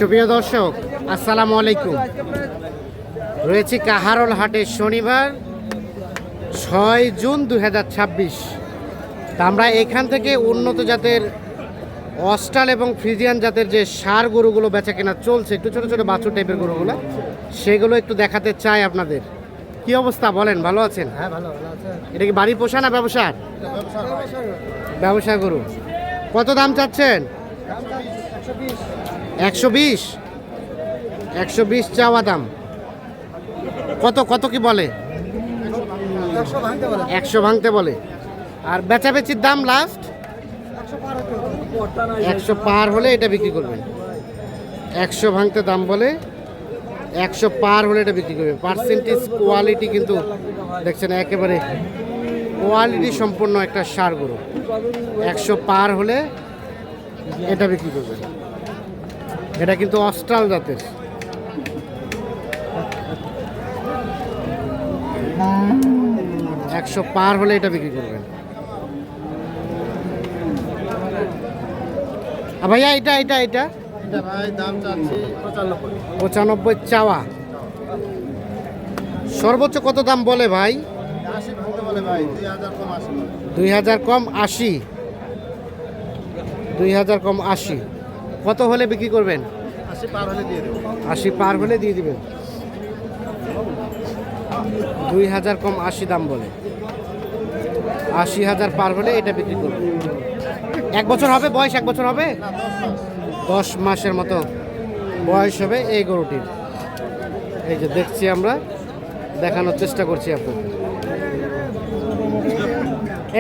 সুপ্রিয় দর্শক, আসসালামু আলাইকুম। রয়েছি কাহারোল হাটে শনিবার 6 জুন 2026। তা আমরা এখান থেকে উন্নত জাতের অস্ট্রাল এবং ফ্রিজিয়ান জাতের যে ষাঁড় গরুগুলো বেচা কেনা চলছে, একটু ছোটো ছোটো বাছুর টাইপের গরুগুলো, সেগুলো একটু দেখাতে চাই আপনাদের। কি অবস্থা বলেন, ভালো আছেন? হ্যাঁ, ভালো আছে। এটা কি বাড়ি পোষা না ব্যবসার? ব্যবসা গরু। কত দাম চাচ্ছেন? 120। 120 চাওয়া দাম। কত কত কি বলে? 100 ভাঙতে বলে। আর বেচাবেচির দাম লাস্ট 100 পার হলে এটা বিক্রি করবেন। 100 ভাঙতে দাম বলে, 100 পার হলে এটা বিক্রি করবেন। পার্সেন্টেজ কোয়ালিটি কিন্তু দেখছেন, একেবারে কোয়ালিটি সম্পন্ন একটা ষাঁড় গরু। 100 পার হলে এটা বিক্রি করবেন। এটা কিন্তু অস্ট্রাল জাতের। একশো পার হলে এটা বিক্রি করবেন। ভাইয়া এটা এটা এটা ভাই দাম চাচ্ছি 95 চাওয়া। সর্বোচ্চ কত দাম বলে ভাই? 80 ভাঙতে বলে ভাই, 2000 কম 80। 2000 কম 80। 2000 কম 80। কত হলে বিক্রি করবেন? 80 পার হলে দিয়ে দেব। 80 পার হলে দিয়ে দিবেন। 2000 কম 80 দাম বলে। 80,000 পার হলে এটা বিক্রি করবেন। 1 বছর হবে বয়স? 1 বছর হবে? 10 মাসের মতো বয়স হবে এই গরুটির। এই যে দেখছি, আমরা দেখানোর চেষ্টা করছি আপনাদের।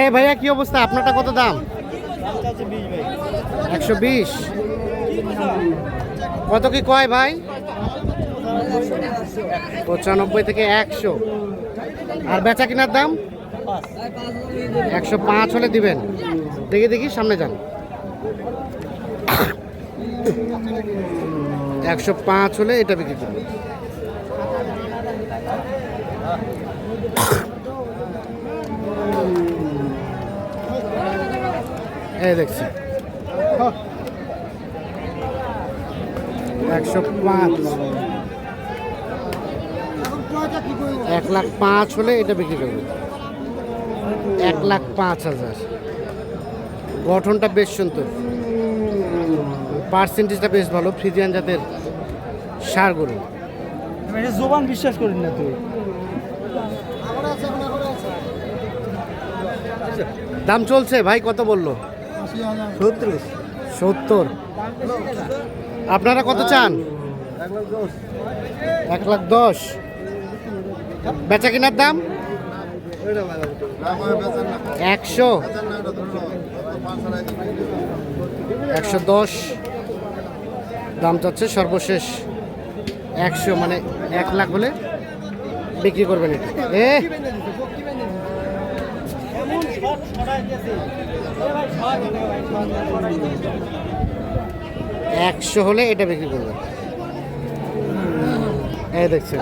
এই ভাইয়া কি অবস্থা? আপনারটা কত দাম? 120। কত কি কয় ভাই? 95 থেকে 100। আর বেচা কিনার দাম 105 হলে দিবেন। দেখি দেখি, সামনে যান। 105 হলে এটা বিক্রি করবেন। এই দেখছি 105। 1,05,000 হলে এটা বিক্রি করবে। 1,05,000। গঠনটা বেশ সুন্দর, পার্সেন্টেজটা বেশ ভালো। ফ্রিজিয়ান জাতের ষাঁড় গরু। জোবান বিশ্বাস করি না তুই। দাম চলছে ভাই, কত বললো? 70। আপনারা কত চান? 1,10,000। বেচা কিনার দাম 100। 110 দাম চাচ্ছে। সর্বশেষ 100, মানে 1 লাখ হলে বিক্রি করবেন এটা। 100 হলে এটা বিক্রি করবেন। এই দেখছেন,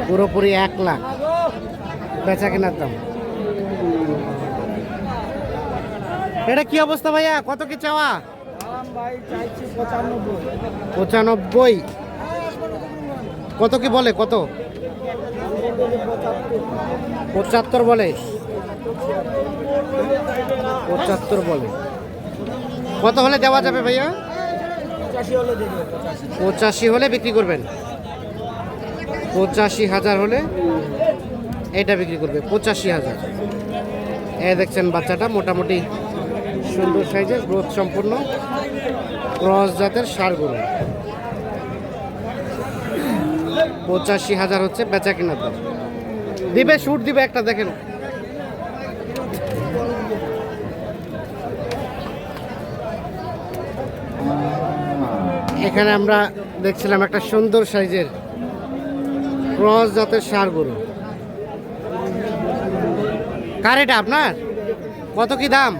পুরোপুরি 1 লাখ বেচা কেনার দাম। এটা কি অবস্থা ভাইয়া? কত কি চাওয়া? 95। কত কি বলে? কত? 75 বলে। 75 বলে। কত হলে দেওয়া যাবে ভাইয়া? 85 হলে বিক্রি করবেন। 85,000 হলে এটা বিক্রি করবে। 85,000। এই দেখছেন, বাচ্চাটা মোটামুটি সুন্দর সাইজের, গ্রোথ সম্পন্ন ক্রস জাতের ষাঁড় গরু। 85,000 হচ্ছে বেচা কেনার দাম। দিবে, শুট দিবে একটা, দেখেন। এখানে আমরা দেখছিলাম একটা সুন্দর সাইজের ক্রস জাতের ষাঁড় গরু। কার এটা আপনার? কত কি দাম?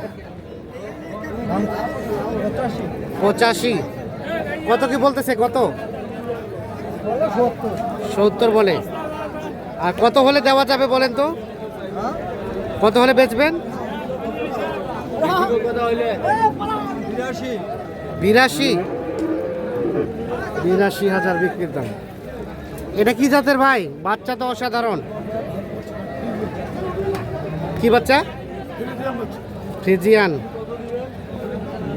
85। কত কি বলতেছে? কত? 70 বলে। আর কত হলে দেওয়া যাবে বলেন তো? কত হলে বেচবেন? 82। 82,000 বিক্রির দাম। এটা কি জাতের ভাই? বাচ্চা তো অসাধারণ। কি বাচ্চা? ফ্রিজিয়ান।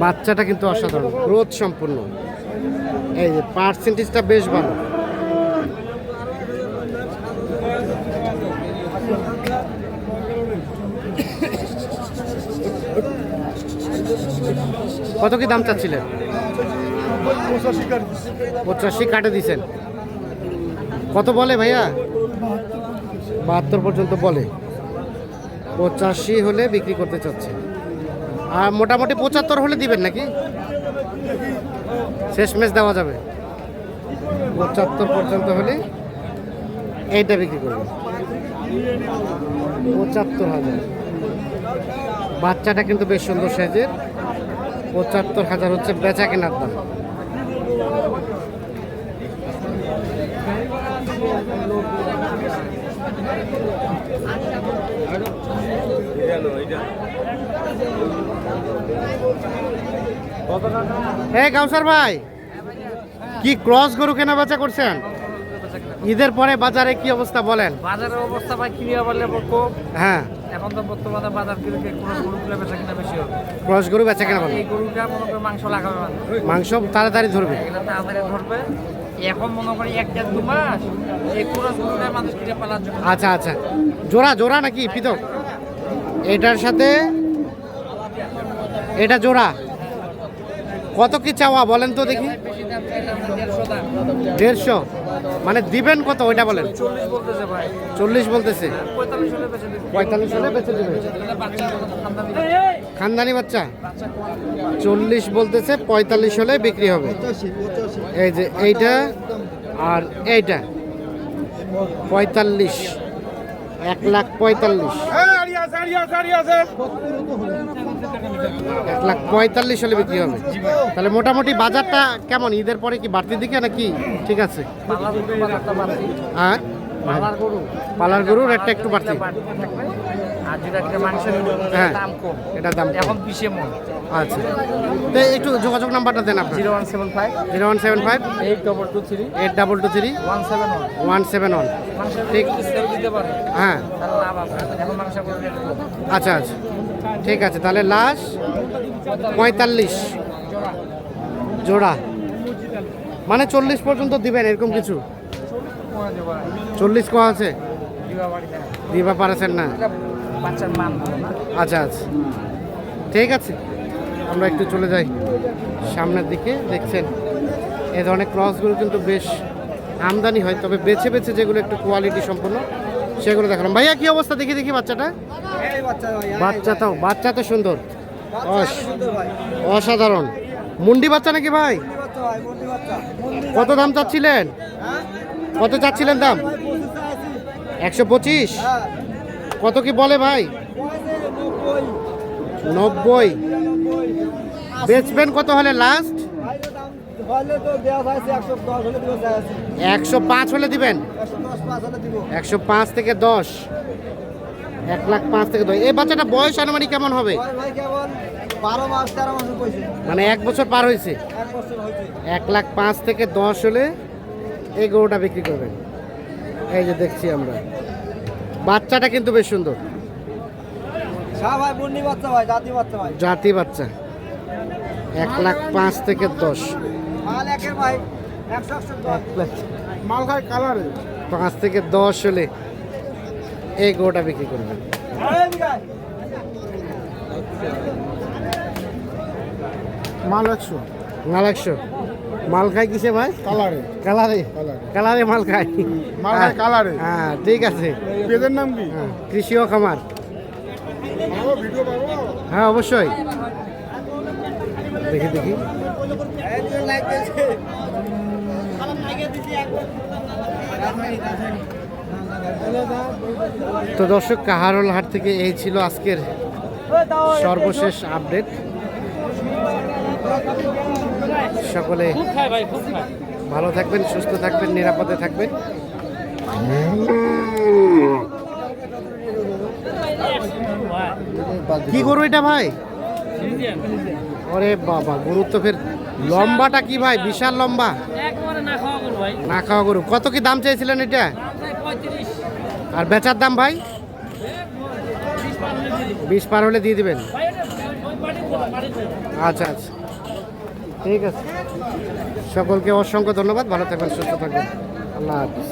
বাচ্চাটা কিন্তু অসাধারণ, গ্রোথ সম্পূর্ণ। এই যে পার্সেন্টেজটা বেশ ভালো। কত কি দাম চাচ্ছিলেন? 85 কাটে দিছেন। কত বলে ভাইয়া? 72 পর্যন্ত বলে। 85 হলে বিক্রি করতে চাচ্ছে। আর মোটামুটি 75 হলে দিবেন নাকি? শেষমেশ দেওয়া যাবে। 75 পর্যন্ত হলে এইটা বিক্রি করবেন। 75,000। বাচ্চাটা কিন্তু বেশ সুন্দর সাইজের। 75,000 হচ্ছে বেচা কেনার দাম। হ্যাঁ কাউসার ভাই, কি ক্রস গরু কেনা বেচা করছেন? ঈদের পরে বাজারে কি অবস্থা বলেন? বাজারের অবস্থা ভাই কিনিয়া বললে খুব। হ্যাঁ, এখন তো বর্তমানে বাজার কিনে ক্রস গরুগুলো বেচা কিনা বেশি হবে। ক্রস গরু বেচা কেনা বলেন? এই গরুটা মনে করে মাংস লাগাবে মানে মাংস তাড়াতাড়ি ধরবে। এগুলো তাড়াতাড়ি ধরবে। এখন মনে করি 1-2 মাস এই ক্রস গরুটা মানুষ কিনে পালার জন্য। আচ্ছা আচ্ছা, জোড়া জোড়া নাকি পৃথক? এটার সাথে এটা জোড়া। কত কি চাওয়া বলেন তো দেখি? বেশি দাম চাইলে আমরা 150 দাম। 150 মানে দিবেন কত ওইটা বলেন? 40 বলতেছে ভাই। 40 বলতেছে। 45 হলে বেচে দিবে। 45 হলে বেচে দিবে। এটা বাচ্চা ঠান্ডা দিবে। খানদানি বাচ্চা। বাচ্চা 40 বলতেছে, 45 হলে বিক্রি হবে। এই যে এইটা আর এইটা 45, 1,45,000। 1,45,000 হলে বিক্রি হবে। তাহলে মোটামুটি বাজারটা কেমন? ঈদের পরে কি বাড়তির দিকে নাকি ঠিক আছে? পালার গরু বাজারটা বাড়তি। হ্যাঁ, পালার গরু পালার গরুর রেটটা একটু বাড়তি। বাড়তি থাকবে। আর যেটা একটা মাংসের হ্যাঁ, দাম কম। এটা দাম কম। এখন 20 মন। আচ্ছা, তো একটু যোগাযোগ নাম্বারটা দেন আপনার। 0175 0175 8223 8223 171 171। ঠিক। সেল দিতে পারে হ্যাঁ, তাহলে লাভ আছে। এখন মাংস করে রেট কম। আচ্ছা আচ্ছা, ঠিক আছে। তাহলে লাশ 45 জোড়া, মানে 40 পর্যন্ত দিবেন এরকম কিছু? করে দেবো 40 কোয়া আছে, দিবা বাড়ি থেকে। দিবা পারছেন না? এটা বাচ্চার মান ভালো না। আচ্ছা আচ্ছা, ঠিক আছে। আমরা একটু চলে যাই সামনের দিকে। দেখছেন এই ধরনের ক্রসগুলো কিন্তু বেশ আমদানি হয়, তবে বেছে বেছে যেগুলো একটু কোয়ালিটি সম্পন্ন সেগুলো দেখালাম। ভাইয়া কি অবস্থা? দেখি দেখি বাচ্চাটা। বাচ্চা তো সুন্দর, অসাধারণ। মুন্ডি বাচ্চা নাকি ভাই? কত দাম চাচ্ছিলেন? কত চাচ্ছিলেন দাম? 125। কত কি বলে ভাই? 90। বেচবেন কত হলে লাস্ট? 105 হলে দিবেন। 105 থেকে 10, 1,05,000 থেকে 10। এই বাচ্চাটা বয়স আনুমানিক কেমন হবে? 12 মাস 13 মাস কইছে। মানে 1 বছর পার হয়েছে। 1 বছর হইছে। 1,05,000 থেকে 10 হলে এই গরুটা বিক্রি করবেন। এই যে দেখছি আমরা, বাচ্চাটা কিন্তু বেশ সুন্দর। হ্যাঁ ভাই, মুন্ডি বাচ্চা ভাই, জাতি বাচ্চা ভাই। জাতি বাচ্চা। 1,05,000 থেকে 10। মাল একের ভাই 110। মাল খায় কালারে। 5 থেকে 10 হলে এই গরুটা বিক্রি করবেন। মাল 100। মাল 100। মাল খায় কিসে ভাই? কালারে। কালারে। কালারে মাল খায়। মাল খায় কালারে। হ্যাঁ, ঠিক আছে। পেজের নাম কি? হ্যাঁ, কৃষি ও খামার। ভিডিও পাবো? হ্যাঁ, অবশ্যই। দেখি দেখি। তো দর্শক, কাহারোল হাট থেকে এই ছিল আজকের সর্বশেষ আপডেট। সকলে ভালো থাকবেন, সুস্থ থাকবেন, নিরাপদে থাকবেন। কি গরু এটা ভাই? ওরে বাবা, গরু তো ফের লম্বাটা কি ভাই? বিশাল লম্বা। একবারে না খাওয়া করবো ভাই না খাওয়া গরু কত কি দাম চাইছিলেন এটা? 35 আর বেচার দাম ভাই 20 পার হলে দিয়ে দিবেন। আচ্ছা আচ্ছা ঠিক আছে, সকলকে অসংখ্য ধন্যবাদ, ভালো থাকবেন, সুস্থ থাকবেন, আল্লাহ হাফিজ।